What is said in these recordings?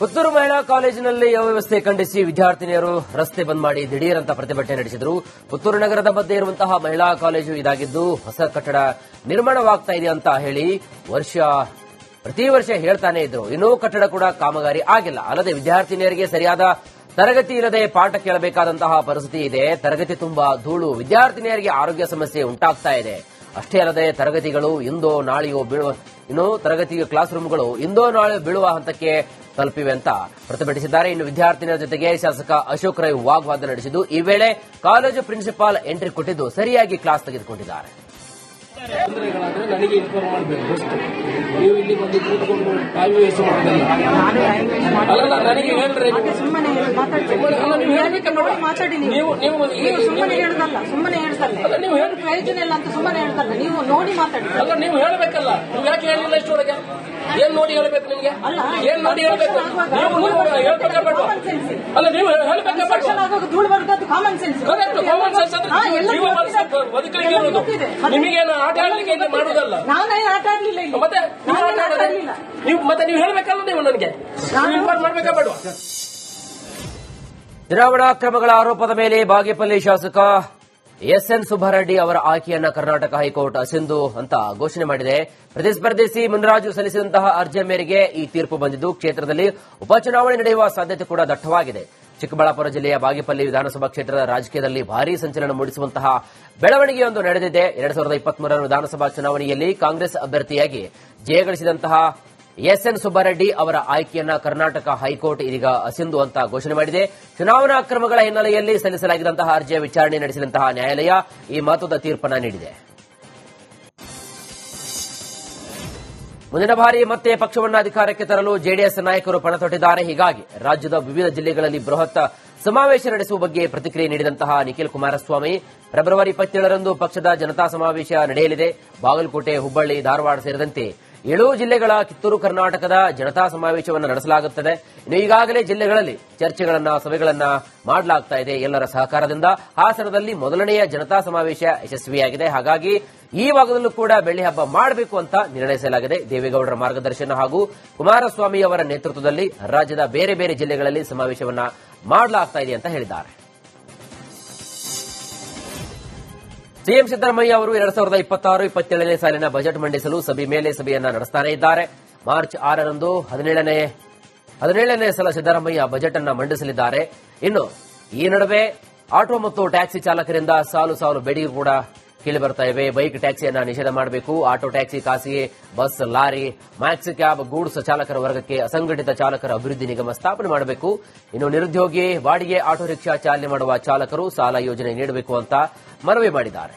ಪುತ್ತೂರು ಮಹಿಳಾ ಕಾಲೇಜಿನಲ್ಲಿ ಅವ್ಯವಸ್ಥೆ ಖಂಡಿಸಿ ವಿದ್ಯಾರ್ಥಿನಿಯರು ರಸ್ತೆ ಬಂದ್ ಮಾಡಿ ದಿಢೀರಂತ ಪ್ರತಿಭಟನೆ ನಡೆಸಿದರು. ಪುತ್ತೂರು ನಗರದ ಮಧ್ಯೆ ಇರುವಂತಹ ಮಹಿಳಾ ಕಾಲೇಜು ಇದಾಗಿದ್ದು ಹೊಸ ಕಟ್ಟಡ ನಿರ್ಮಾಣವಾಗ್ತಾ ಇದೆ ಅಂತ ಹೇಳಿ ಪ್ರತಿ ವರ್ಷ ಹೇಳ್ತಾನೆ ಇದ್ರು. ಇನ್ನೂ ಕಟ್ಟಡ ಕೂಡ ಕಾಮಗಾರಿ ಆಗಿಲ್ಲ. ಅಲ್ಲದೆ ವಿದ್ಯಾರ್ಥಿನಿಯರಿಗೆ ಸರಿಯಾದ ತರಗತಿ ಇಲ್ಲದೆ ಪಾಠ ಕೇಳಬೇಕಾದಂತಹ ಪರಿಸ್ಥಿತಿ ಇದೆ. ತರಗತಿ ತುಂಬಾ ಧೂಳು, ವಿದ್ಯಾರ್ಥಿನಿಯರಿಗೆ ಆರೋಗ್ಯ ಸಮಸ್ಯೆ ಉಂಟಾಗ್ತಾ ಇದೆ. ಅಷ್ಟೇ ಅಲ್ಲದೆ ತರಗತಿಗಳು ತರಗತಿಯ ಕ್ಲಾಸ್ ರೂಮ್ಗಳು ಇಂದೋ ನಾಳೆ ಬೀಳುವ ಹಂತಕ್ಕೆ ತಲುಪಿವೆ ಅಂತ ಪ್ರತಿಭಟಿಸಿದ್ದಾರೆ. ಇನ್ನು ವಿದ್ಯಾರ್ಥಿನಿಯರ ಜೊತೆಗೆ ಶಾಸಕ ಅಶೋಕ್ ರೈ ವಾಗ್ವಾದ ನಡೆಸಿದ್ದು, ಈ ವೇಳೆ ಕಾಲೇಜು ಪ್ರಿನ್ಸಿಪಾಲ್ ಎಂಟ್ರಿ ಕೊಟ್ಟಿದ್ದು ಸರಿಯಾಗಿ ಕ್ಲಾಸ್ ತೆಗೆದುಕೊಂಡಿದ್ದಾರೆ. ನನಗೆ ಇನ್ಫಾರ್ಮ್ ಮಾಡಬೇಕು. ನೀವು ಇಲ್ಲಿ ಬಂದು ಕೂತ್ಕೊಂಡು ಟೈಮ್ ವೇಸ್ಟ್ ಮಾಡೋದಲ್ಲ. ಅಲ್ಲ, ನನಗೆ ಹೇಳ್ರಿ. ಸುಮ್ಮನೆ ಹೇಳ್ದಲ್ಲ, ನೀವು ಪ್ರಯೋಜನ ಇಲ್ಲ ಅಂತ ಸುಮ್ಮನೆ ಹೇಳ್ದಲ್ಲ. ನೀವು ನೋಡಿ ಮಾತಾಡಿ. ಅಲ್ಲ, ನೀವು ಹೇಳಬೇಕಲ್ಲ. ನೀವು ಯಾಕೆ ಹೇಳಿಲ್ಲ ಇಷ್ಟೊಳಗೆ? ಏನ್ ನೋಡಿ ಹೇಳ್ಬೇಕು ನಿಮ್ಗೆ? ಏನ್ ನೋಡಿ ಹೇಳ್ಬೇಕು? ಹೇಳ್ಬೇಕಾಗ್ಬೇಕು. ಅಲ್ಲ, ನೀವು ಹೇಳ್ಬೇಕಾಗ್ಬೇಕು. ಧೂಳು ಬರ್ತದ್ದು ಕಾಮನ್ ಸೆನ್ಸ್. ಕಾಮನ್ ಸೆನ್ಸ್ ಅಂದ್ರೆ ಬದುಕಲಿಕ್ಕೆ ಇರೋದು. ನಿಮಗೇನು ಆಟ ಆಡ್ಲಿಕ್ಕೆ ಮಾಡುದಲ್ಲ. ನಾನೇನು ಆಟ ಆಡ್ಲಿಲ್ಲ ಇಲ್ಲಿ. ಮತ್ತೆ ನೀವು ಹೇಳ್ಬೇಕಲ್ಲ. ನೀವು ನನಗೆ ಇನ್ಫಾರ್ಮ್ ಮಾಡ್ಬೇಕಾಗ್ಬೇಡ. ಚುನಾವಣಾ ಅಕ್ರಮಗಳ ಆರೋಪದ ಮೇಲೆ ಬಾಗೇಪಲ್ಲಿ ಶಾಸಕ ಎಸ್ಎನ್ ಸುಬ್ಬಾರೆಡ್ಡಿ ಅವರ ಆಯ್ಕೆಯನ್ನ ಕರ್ನಾಟಕ ಹೈಕೋರ್ಟ್ ಅಸಿಂಧು ಅಂತ ಘೋಷಣೆ ಮಾಡಿದೆ. ಪ್ರತಿಸ್ಪರ್ಧಿಸಿ ಮುನ್ರಾಜು ಸಲ್ಲಿಸಿದಂತಹ ಅರ್ಜಿಯ ಮೇರೆಗೆ ಈ ತೀರ್ಪು ಬಂದಿದ್ದು, ಕ್ಷೇತ್ರದಲ್ಲಿ ಉಪಚುನಾವಣೆ ನಡೆಯುವ ಸಾಧ್ಯತೆ ಕೂಡ ದಟ್ಟವಾಗಿದೆ. ಚಿಕ್ಕಬಳ್ಳಾಪುರ ಜಿಲ್ಲೆಯ ಬಾಗೇಪಲ್ಲಿ ವಿಧಾನಸಭಾ ಕ್ಷೇತ್ರದ ರಾಜಕೀಯದಲ್ಲಿ ಭಾರೀ ಸಂಚಲನ ಮೂಡಿಸುವಂತಹ ಬೆಳವಣಿಗೆಯೊಂದು ನಡೆದಿದೆ. 2023ರ ವಿಧಾನಸಭಾ ಚುನಾವಣೆಯಲ್ಲಿ ಕಾಂಗ್ರೆಸ್ ಅಭ್ಯರ್ಥಿಯಾಗಿ ಜಯಗಳಿಸಿದಂತಹ ಎಸ್ಎನ್ ಸುಬ್ಬಾರೆಡ್ಡಿ ಅವರ ಆಯ್ಕೆಯನ್ನ ಕರ್ನಾಟಕ ಹೈಕೋರ್ಟ್ ಇದೀಗ ಅಸಿಂಧು ಅಂತ ಘೋಷಣೆ ಮಾಡಿದೆ. ಚುನಾವಣಾ ಅಕ್ರಮಗಳ ಹಿನ್ನೆಲೆಯಲ್ಲಿ ಸಲ್ಲಿಸಲಾಗಿದ್ದಂತಹ ಅರ್ಜಿಯ ವಿಚಾರಣೆ ನಡೆಸಿದಂತಹ ನ್ಯಾಯಾಲಯ ಈ ಮಹತ್ವದ ತೀರ್ಪನ್ನು ನೀಡಿದೆ. ಮುಂದಿನ ಬಾರಿ ಮತ್ತೆ ಪಕ್ಷವನ್ನು ಅಧಿಕಾರಕ್ಕೆ ತರಲು ಜೆಡಿಎಸ್ ನಾಯಕರು ಪಣ ತೊಟ್ಟಿದ್ದಾರೆ. ಹೀಗಾಗಿ ರಾಜ್ಯದ ವಿವಿಧ ಜಿಲ್ಲೆಗಳಲ್ಲಿ ಬೃಹತ್ ಸಮಾವೇಶ ನಡೆಸುವ ಬಗ್ಗೆ ಪ್ರತಿಕ್ರಿಯೆ ನೀಡಿದಂತಹ ನಿಖಿಲ್ ಕುಮಾರಸ್ವಾಮಿ, ಫೆಬ್ರವರಿ 27ರಂದು ಪಕ್ಷದ ಜನತಾ ಸಮಾವೇಶ ನಡೆಯಲಿದೆ. ಬಾಗಲಕೋಟೆ, ಹುಬ್ಬಳ್ಳಿ, ಧಾರವಾಡ ಸೇರಿದಂತೆ 7 ಜಿಲ್ಲೆಗಳ ಕಿತ್ತೂರು ಕರ್ನಾಟಕದ ಜನತಾ ಸಮಾವೇಶವನ್ನು ನಡೆಸಲಾಗುತ್ತದೆ. ಇನ್ನು ಈಗಾಗಲೇ ಜಿಲ್ಲೆಗಳಲ್ಲಿ ಸಭೆಗಳನ್ನ ಮಾಡಲಾಗ್ತಾ ಇದೆ. ಎಲ್ಲರ ಸಹಕಾರದಿಂದ ಹಾಸನದಲ್ಲಿ ಮೊದಲನೆಯ ಜನತಾ ಸಮಾವೇಶ ಯಶಸ್ವಿಯಾಗಿದೆ. ಹಾಗಾಗಿ ಈ ಭಾಗದಲ್ಲೂ ಕೂಡ ಬೆಳ್ಳಿ ಹಬ್ಬ ಮಾಡಬೇಕು ಅಂತ ನಿರ್ಣಯಿಸಲಾಗಿದೆ. ದೇವೇಗೌಡರ ಮಾರ್ಗದರ್ಶನ ಹಾಗೂ ಕುಮಾರಸ್ವಾಮಿ ಅವರ ನೇತೃತ್ವದಲ್ಲಿ ರಾಜ್ಯದ ಬೇರೆ ಬೇರೆ ಜಿಲ್ಲೆಗಳಲ್ಲಿ ಸಮಾವೇಶವನ್ನ ಮಾಡಲಾಗ್ತಾ ಇದೆ ಅಂತ ಹೇಳಿದ್ದಾರೆ. ಸಿಎಂ ಸಿದ್ದರಾಮಯ್ಯ ಅವರು 2026-27ನೇ ಸಾಲಿನ ಬಜೆಟ್ ಮಂಡಿಸಲು ಸಭೆ ಮೇಲೆ ಸಭೆಯನ್ನ ನಡೆಸ್ತಾನೆ ಇದ್ದಾರೆ. ಮಾರ್ಚ್ 6ರಂದು 17ನೇ ಸಲ ಸಿದ್ದರಾಮಯ್ಯ ಬಜೆಟ್ ಅನ್ನ ಮಂಡಿಸಲಿದ್ದಾರೆ. ಇನ್ನು ಈ ನಡುವೆ ಆಟೋ ಮತ್ತು ಟ್ಯಾಕ್ಸಿ ಚಾಲಕರಿಂದ ಸಾಲು ಬೇಡಿಕೆ ಕೂಡ ಕೇಳಿಬರ್ತಾ ಇವೆ. ಬೈಕ್ ಟ್ಯಾಕ್ಸಿಯನ್ನ ನಿಷೇಧ ಮಾಡಬೇಕು. ಆಟೋ ಟ್ಯಾಕ್ಸಿ, ಖಾಸಗಿ bus, lorry, maxi cab, goods ಚಾಲಕರ ವರ್ಗಕ್ಕೆ ಅಸಂಘಟಿತ ಚಾಲಕರ ಅಭಿವೃದ್ಧಿ ನಿಗಮ ಸ್ಥಾಪನೆ ಮಾಡಬೇಕು. ಇನ್ನು ನಿರುದ್ಯೋಗಿ, ಬಾಡಿಗೆ ಆಟೋ ರಿಕ್ಷಾ ಚಾಲನೆ ಮಾಡುವ ಚಾಲಕರು ಸಾಲ ಯೋಜನೆ ನೀಡಬೇಕು ಅಂತ ಮನವಿ ಮಾಡಿದ್ದಾರೆ.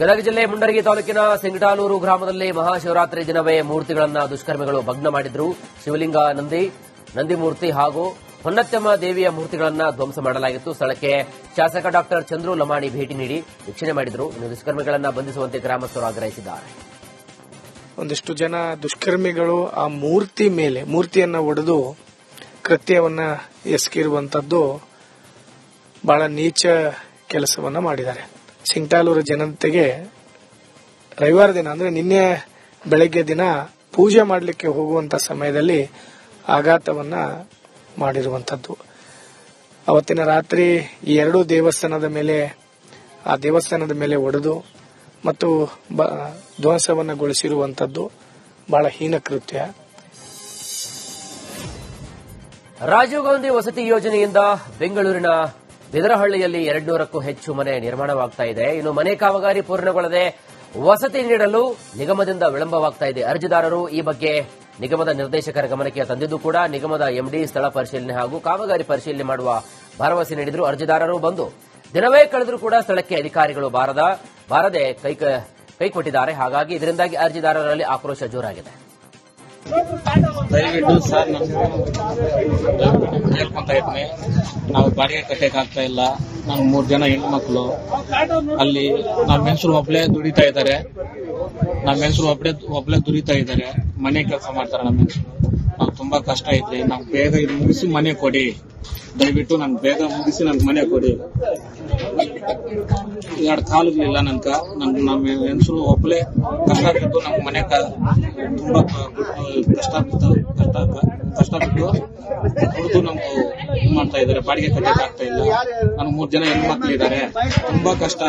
ಗದಗ ಜಿಲ್ಲೆ ಮುಂಡರಗಿ ತಾಲೂಕಿನ ಸಿಂಗಟಾಲೂರು ಗ್ರಾಮದಲ್ಲಿ ಮಹಾಶಿವರಾತ್ರಿ ದಿನವೇ ಮೂರ್ತಿಗಳನ್ನ ದುಷ್ಕರ್ಮಿಗಳು ಭಗ್ನ ಮಾಡಿದ್ರು. ಶಿವಲಿಂಗ, ನಂದಿಮೂರ್ತಿ ಹಾಗೂ ಹೊನ್ನತ್ತಮ್ಮ ದೇವಿಯ ಮೂರ್ತಿಗಳನ್ನ ಧ್ವಂಸ ಮಾಡಲಾಗಿತ್ತು. ಸ್ಥಳಕ್ಕೆ ಶಾಸಕ ಡಾಕ್ಟರ್ ಚಂದ್ರು ಲಮಾಣಿ ಭೇಟಿ ನೀಡಿ ವೀಕ್ಷಣೆ ಮಾಡಿದ್ರು. ಇನ್ನು ದುಷ್ಕರ್ಮಿಗಳನ್ನ ಬಂಧಿಸುವಂತೆ ಗ್ರಾಮಸ್ಥರು ಆಗ್ರಹಿಸಿದ್ದಾರೆ. ಒಂದಿಷ್ಟು ಜನ ದುಷ್ಕರ್ಮಿಗಳು ಆ ಮೂರ್ತಿಯನ್ನ ಒಡೆದು ಕೃತ್ಯವನ್ನ ಎಸಗಿರುವಂತದ್ದು ಬಹಳ ನೀಚ ಕೆಲಸವನ್ನ ಮಾಡಿದ್ದಾರೆ. ಸಿಂಗಟಾಲೂರು ಜನತೆಗೆ ರವಿವಾರ ದಿನ ಅಂದ್ರೆ ನಿನ್ನೆ ಬೆಳಗ್ಗೆ ದಿನ ಪೂಜೆ ಮಾಡಲಿಕ್ಕೆ ಹೋಗುವಂತ ಸಮಯದಲ್ಲಿ ಆಘಾತವನ್ನ ಮಾಡಿರುವಂತದ್ದು. ಅವತ್ತಿನ ರಾತ್ರಿ ಈ 2 ದೇವಸ್ಥಾನದ ಮೇಲೆ ಒಡೆದು ಮತ್ತು ಧ್ವಂಸವನ್ನಗೊಳಿಸಿರುವಂತದ್ದು ಬಹಳ ಹೀನ ಕೃತ್ಯ. ರಾಜೀವ್ ಗಾಂಧಿ ವಸತಿ ಯೋಜನೆಯಿಂದ ಬೆಂಗಳೂರಿನ ಬಿದರಹಳ್ಳಿಯಲ್ಲಿ 200ಕ್ಕೂ ಹೆಚ್ಚು ಮನೆ ನಿರ್ಮಾಣವಾಗ್ತಾ ಇದೆ. ಇನ್ನು ಮನೆ ಕಾಮಗಾರಿ ಪೂರ್ಣಗೊಳ್ಳದೆ ವಸತಿ ನೀಡಲು ನಿಗಮದಿಂದ ವಿಳಂಬವಾಗ್ತಾ ಇದೆ. ಅರ್ಜಿದಾರರು ಈ ಬಗ್ಗೆ ನಿಗಮದ ನಿರ್ದೇಶಕರ ಗಮನಕ್ಕೆ ತಂದಿದ್ದು ಕೂಡ ನಿಗಮದ ಎಂಡಿ ಸ್ಥಳ ಪರಿಶೀಲನೆ ಹಾಗೂ ಕಾಮಗಾರಿ ಪರಿಶೀಲನೆ ಮಾಡುವ ಭರವಸೆ ನೀಡಿದ್ರು. ಅರ್ಜಿದಾರರು ಬಂದು ದಿನವೇ ಕಳೆದರೂ ಕೂಡ ಸ್ಥಳಕ್ಕೆ ಅಧಿಕಾರಿಗಳು ಬಾರದೆ ಕೈ ಕೊಟ್ಟಿದ್ದಾರೆ. ಹಾಗಾಗಿ ಇದರಿಂದಾಗಿ ಅರ್ಜಿದಾರರಲ್ಲಿ ಆಕ್ರೋಶ ಜೋರಾಗಿದೆ. ದಯವಿಟ್ಟು ಸರ್, ಹೇಳ್ಕೊಂತ ಇದ್ದೀನಿ, ನಾವು ಬಾಡಿಗೆ ಕಟ್ಟಕ್ಕೆ ಆಗ್ತಾ ಇಲ್ಲ. ನಾನು 3 ಜನ ಹೆಣ್ಮಕ್ಳು, ಅಲ್ಲಿ ನಮ್ಮ ಹೆಂಗಸರು ಒಬ್ಳೆ ದುಡಿತಾ ಇದ್ದಾರೆ. ಮನೆ ಕೆಲಸ ಮಾಡ್ತಾರೆ ನಮ್ಮ ಹೆಂಗಸರು. ನಾವು ತುಂಬಾ ಕಷ್ಟ ಐತ್ರಿ. ನಾವು ಬೇಗ ಇದು ಮುಗಿಸಿ ಮನೆ ಕೊಡಿ. ದಯವಿಟ್ಟು ಬೇಗ ಮುಗಿಸಿ ನನ್ಗೆ ಮನೆ ಕೊಡಿ. ಎರಡು ಕಾಲುಗಳಿಲ್ಲ ನಮ್ಮ ಹೆಂಗಸರು ಒಬ್ಬಳೇ ಕಷ್ಟ ಬಿದ್ದು ನಮ್ಮ ಮನೆ ತುಂಬಾ ಕಷ್ಟಪಟ್ಟು ದುಡ್ದು ನಮ್ಗೆ ಇದು ಮಾಡ್ತಾ ಇದ್ದಾರೆ. ಬಾಡಿಗೆ ಕಟ್ಟಕ್ಕೆ ಆಗ್ತಾ ಇಲ್ಲ. ನನಗೆ 3 ಜನ ಹೆಣ್ಮಕ್ಳು ಇದ್ದಾರೆ. ತುಂಬಾ ಕಷ್ಟ.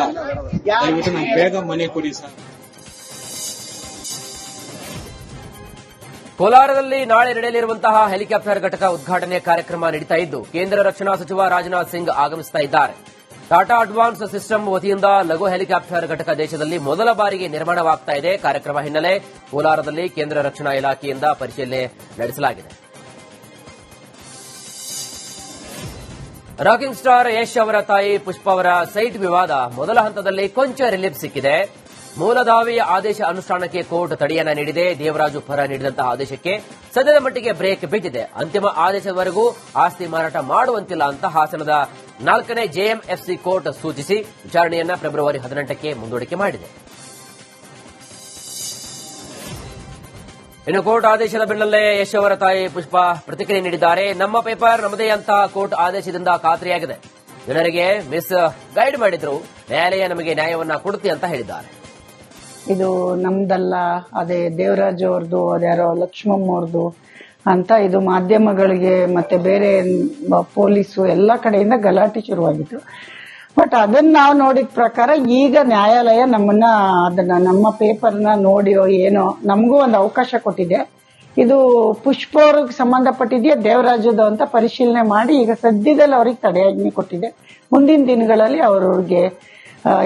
ದಯವಿಟ್ಟು ನಮ್ಗೆ ಬೇಗ ಮನೆ ಕೊಡಿ ಸರ್. ಕೋಲಾರದಲ್ಲಿ ನಾಳೆ ನಡೆಯಲಿರುವಂತಹ ಹೆಲಿಕಾಪ್ಟರ್ ಘಟಕ ಉದ್ಘಾಟನೆ ಕಾರ್ಯಕ್ರಮ ನಡೀತಾ ಇದ್ದು ಕೇಂದ್ರ ರಕ್ಷಣಾ ಸಚಿವ ರಾಜನಾಥ್ ಸಿಂಗ್ ಆಗಮಿಸುತ್ತಾ ಇದ್ದಾರೆ. ಟಾಟಾ ಅಡ್ವಾನ್ಸ್ ಸಿಸ್ಟಮ್ ವತಿಯಿಂದ ಲಘು ಹೆಲಿಕಾಪ್ಟರ್ ಘಟಕ ದೇಶದಲ್ಲಿ ಮೊದಲ ಬಾರಿಗೆ ನಿರ್ಮಾಣವಾಗ್ತಾ ಇದೆ. ಕಾರ್ಯಕ್ರಮ ಹಿನ್ನೆಲೆ ಕೋಲಾರದಲ್ಲಿ ಕೇಂದ್ರ ರಕ್ಷಣಾ ಇಲಾಖೆಯಿಂದ ಪರಿಶೀಲನೆ ನಡೆಸಲಾಗಿದೆ. ರಾಕಿಂಗ್ ಸ್ಟಾರ್ ಯಶ್ ಅವರ ತಾಯಿ ಪುಷ್ಪ ಅವರ ಸೈಟ್ ವಿವಾದ ಮೊದಲ ಹಂತದಲ್ಲಿ ಕೊಂಚ ರಿಲೀಫ್ ಸಿಕ್ಕಿದೆ. ಮೂಲ ದಾವೆಯ ಆದೇಶ ಅನುಷ್ಠಾನಕ್ಕೆ ಕೋರ್ಟ್ ತಡೆಯನ್ನ ನೀಡಿದೆ. ದೇವರಾಜು ಪರ ನೀಡಿದಂತಹ ಆದೇಶಕ್ಕೆ ಸದ್ಯದ ಮಟ್ಟಿಗೆ ಬ್ರೇಕ್ ಬಿದ್ದಿದೆ. ಅಂತಿಮ ಆದೇಶದವರೆಗೂ ಆಸ್ತಿ ಮಾರಾಟ ಮಾಡುವಂತಿಲ್ಲ ಅಂತ ಹಾಸನದ 4ನೇ ಜೆಎಂಎಫ್ಸಿ ಕೋರ್ಟ್ ಸೂಚಿಸಿ ವಿಚಾರಣೆಯನ್ನ ಫೆಬ್ರವರಿ 18ಕ್ಕೆ ಮುಂದೂಡಿಕೆ ಮಾಡಿದೆ. ಇನ್ನು ಕೋರ್ಟ್ ಆದೇಶದ ಬೆನ್ನಲ್ಲೇ ಯಶ್ ಅವರ ತಾಯಿ ಪುಷ್ಪ ಪ್ರತಿಕ್ರಿಯೆ ನೀಡಿದ್ದಾರೆ. ನಮ್ಮ ಪೇಪರ್ ನಮ್ಮದೇ ಅಂತ ಕೋರ್ಟ್ ಆದೇಶದಿಂದ ಖಾತ್ರಿಯಾಗಿದೆ. ಜನರಿಗೆ ಮಿಸ್ ಗೈಡ್ ಮಾಡಿದ್ರು, ನ್ಯಾಯಾಲಯ ನಮಗೆ ನ್ಯಾಯವನ್ನ ಕೊಡುತ್ತೆ ಅಂತ ಹೇಳಿದ್ದಾರೆ. ಇದು ನಮ್ದಲ್ಲ, ಅದೇ ದೇವರಾಜು ಅವ್ರದ್ದು, ಅದ್ಯಾರೋ ಲಕ್ಷ್ಮಮ್ಮ ಅವ್ರದ್ದು ಅಂತ ಇದು ಮಾಧ್ಯಮಗಳಿಗೆ ಮತ್ತೆ ಬೇರೆ ಪೊಲೀಸು ಎಲ್ಲ ಕಡೆಯಿಂದ ಗಲಾಟೆ ಶುರುವಾಗಿತ್ತು. ಬಟ್ ಅದನ್ನ ನಾವು ನೋಡಿದ ಪ್ರಕಾರ ಈಗ ನ್ಯಾಯಾಲಯ ಅದನ್ನ ನಮ್ಮ ಪೇಪರ್ನ ನೋಡಿಯೋ ಏನೋ ನಮಗೂ ಒಂದು ಅವಕಾಶ ಕೊಟ್ಟಿದೆ. ಇದು ಪುಷ್ಪ ಅವ್ರಿಗೆ ಸಂಬಂಧಪಟ್ಟಿದೆಯಾ ದೇವರಾಜದು ಅಂತ ಪರಿಶೀಲನೆ ಮಾಡಿ ಈಗ ಸದ್ಯದಲ್ಲಿ ಅವ್ರಿಗೆ ತಡೆಯಾಜ್ಞೆ ಕೊಟ್ಟಿದೆ. ಮುಂದಿನ ದಿನಗಳಲ್ಲಿ ಅವ್ರಿಗೆ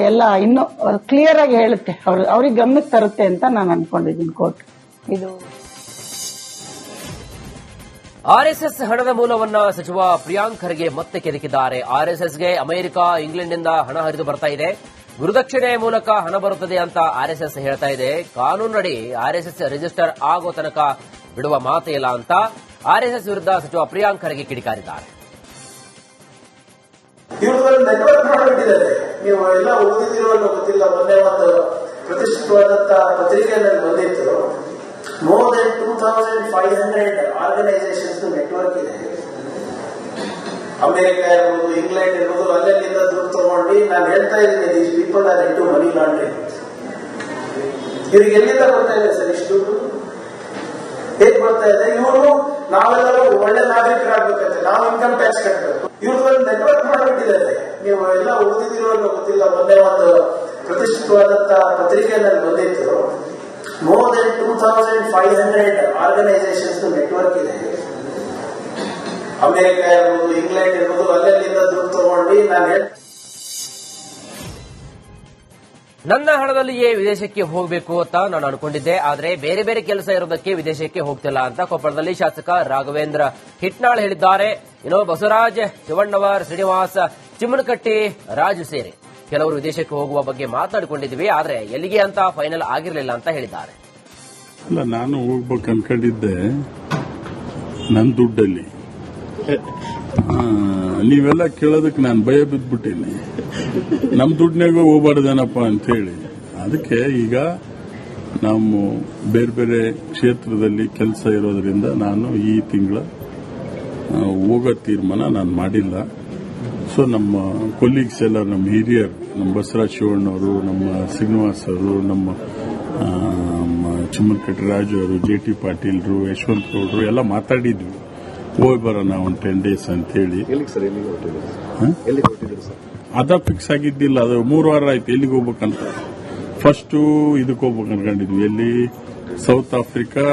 ಎಲ್ಲ ಇನ್ನೂ ಕ್ಲಿಯರ್ ಆಗಿ ಹೇಳುತ್ತೆ, ಅವ್ರಿಗೆ ಗಮನಕ್ಕೆ ತರುತ್ತೆ ಅಂತ ನಾನು ಅನ್ಕೊಂಡಿದ್ದೀನಿ ಕೋರ್ಟ್. ಇದು ಆರ್ಎಸ್ಎಸ್ ಹಣದ ಮೂಲವನ್ನ ಸಚಿವ ಪ್ರಿಯಾಂಕ್ ಖರ್ಗೆ ಮತ್ತೆ ಕೆದಕಿದ್ದಾರೆ. ಆರ್ಎಸ್ಎಸ್ಗೆ ಅಮೆರಿಕ, ಇಂಗ್ಲೆಂಡ್ನಿಂದ ಹಣ ಹರಿದು ಬರ್ತಾ ಇದೆ. ಗುರುದಕ್ಷಿಣೆ ಮೂಲಕ ಹಣ ಬರುತ್ತದೆ ಅಂತ ಆರ್ಎಸ್ಎಸ್ ಹೇಳ್ತಾ ಇದೆ. ಕಾನೂನಡಿ ಆರ್ಎಸ್ಎಸ್ ರಿಜಿಸ್ಟರ್ ಆಗೋ ತನಕ ಬಿಡುವ ಮಾತೇ ಇಲ್ಲ ಅಂತ ಆರ್ಎಸ್ಎಸ್ ವಿರುದ್ಧ ಸಚಿವ ಪ್ರಿಯಾಂಕ್ ಖರ್ಗೆ ಕಿಡಿಕಾರಿದ್ದಾರೆ. ಇವುಗಳು ನೆಟ್ವರ್ಕ್ ಮಾಡಿಬಿಟ್ಟಿದ್ದಾರೆ. ನೀವು ಎಲ್ಲ ಓದಿದಿರೋ ಗೊತ್ತಿಲ್ಲ. ಮೊನ್ನೆ ಒಂದು ಪ್ರತಿಷ್ಠಿತವಾದಂತ ಪತ್ರಿಕೆಯಲ್ಲಿ ಬಂದಿತ್ತು. ಮೋರ್ ದೆನ್ 2500 ಆರ್ಗನೈಸೇಷನ್ಸ್ ನೆಟ್ವರ್ಕ್ ಇದೆ. ಅಮೆರಿಕ ಇರ್ಬೋದು, ಇಂಗ್ಲೆಂಡ್ ಇರ್ಬೋದು, ಅಲ್ಲೆಲ್ಲಿಂದ ದುಡ್ಡು ತಗೊಂಡು ನಾನು ಹೇಳ್ತಾ ಇದ್ದೀನಿ, these people are into money laundering. ಇವ್ರಿಗೆ ಎಲ್ಲಿಂದ ಬರ್ತಾ ಇದೆ ಸರ್ ಇಷ್ಟು? ಹೇಗೆ ಬರ್ತಾ ಇದೆ? ಇವರು ನಾವೆಲ್ಲರೂ ಒಳ್ಳೆ ನಾಗರಿಕರಾಗಬೇಕಂತೆ, ನಾವು ಇನ್ಕಮ್ ಟ್ಯಾಕ್ಸ್ ಕಟ್ಟಬೇಕು. ಇವುಗಳು ನೆಟ್ವರ್ಕ್ ಮಾಡಿಬಿಟ್ಟಿದ್ದಾರೆ. ನೀವು ಎಲ್ಲ ಓದಿದಿರೋ ಗೊತ್ತಿಲ್ಲ. ಮೊನ್ನೆ ಒಂದು ಪ್ರತಿಷ್ಠಿತವಾದಂತ ಪತ್ರಿಕೆಯಲ್ಲಿ ಬಂದಿತ್ತು. ಮೋರ್ ದೆನ್ 2500 ಆರ್ಗನೈಸೇಷನ್ಸ್ ನೆಟ್ವರ್ಕ್ ಇದೆ. ಅಮೆರಿಕ ಇರ್ಬೋದು, ಇಂಗ್ಲೆಂಡ್ ಇರ್ಬೋದು, ಅಲ್ಲೆಲ್ಲಿಂದ ದುಡ್ಡು ತಗೊಂಡು ನಾನು ನನ್ನ ಹಣದಲ್ಲಿಯೇ ವಿದೇಶಕ್ಕೆ ಹೋಗಬೇಕು ಅಂತ ನಾನು ಅನ್ಕೊಂಡಿದ್ದೆ. ಆದರೆ ಬೇರೆ ಬೇರೆ ಕೆಲಸ ಇರೋದಕ್ಕೆ ವಿದೇಶಕ್ಕೆ ಹೋಗ್ತಿಲ್ಲ ಅಂತ ಕೊಪ್ಪಳದಲ್ಲಿ ಶಾಸಕ ರಾಘವೇಂದ್ರ ಹಿಟ್ನಾಳ್ ಹೇಳಿದ್ದಾರೆ. ಇನ್ನು ಬಸವರಾಜ್, ಶಿವಣ್ಣವರ್, ಶ್ರೀನಿವಾಸ್, ಚಿಮ್ಮನಕಟ್ಟಿ, ರಾಜು ಸೇರಿ ಕೆಲವರು ವಿದೇಶಕ್ಕೆ ಹೋಗುವ ಬಗ್ಗೆ ಮಾತಾಡಿಕೊಂಡಿದ್ವಿ. ಆದರೆ ಎಲ್ಲಿಗೆ ಅಂತ ಫೈನಲ್ ಆಗಿರಲಿಲ್ಲ ಅಂತ ಹೇಳಿದ್ದಾರೆ. ಅಲ್ಲ, ನಾನು ಹೋಗ್ಬೇಕು ಅನ್ಕೊಂಡಿದ್ದೆ ನನ್ನ ದುಡ್ಡಲ್ಲಿ. ನೀವೆಲ್ಲ ಕೇಳೋದಕ್ಕೆ ನಾನು ಭಯ ಬಿದ್ದ್ಬಿಟ್ಟೇನೆ. ನಮ್ಮ ದುಡ್ಡಿನಾಗ ಹೋಗ್ಬಾರ್ದೇನಪ್ಪ ಅಂತ ಹೇಳಿ. ಅದಕ್ಕೆ ಈಗ ನಾವು ಬೇರೆ ಬೇರೆ ಕ್ಷೇತ್ರದಲ್ಲಿ ಕೆಲಸ ಇರೋದ್ರಿಂದ ನಾನು ಈ ತಿಂಗಳ ಹೋಗೋ ತೀರ್ಮಾನ ನಾನು ಮಾಡಿಲ್ಲ. ಸೊ ನಮ್ಮ ಕೊಲೀಗ್ಸ್ ಎಲ್ಲ, ನಮ್ಮ ಹಿರಿಯರು, ನಮ್ಮ ಬಸವರಾಜ್ ಶಿವಣ್ಣವರು, ನಮ್ಮ ಶ್ರೀನಿವಾಸ್ ಅವರು, ನಮ್ಮ ಚಿಮ್ಮನಕಟ್ಟಿ ರಾಜು ಅವರು, ಜೆ.ಟಿ. ಪಾಟೀಲ್ರು, ಯಶವಂತ ಗೌಡರು ಎಲ್ಲ ಮಾತಾಡಿದ್ವಿ. ಹೋಗಿ ಬರೋಣ ಒಂದು 10 days ಅಂತ ಹೇಳಿ. ಅದ ಫಿಕ್ಸ್ ಆಗಿದ್ದಿಲ್ಲ. ಅದು 3 ವಾರ ಆಯ್ತು ಎಲ್ಲಿಗೆ ಹೋಗ್ಬೇಕಂತ. ಫಸ್ಟ್ ಇದಕ್ಕೆ ಹೋಗ್ಬೇಕು ಅನ್ಕೊಂಡಿದ್ವಿ. ಎಲ್ಲಿ? South Africa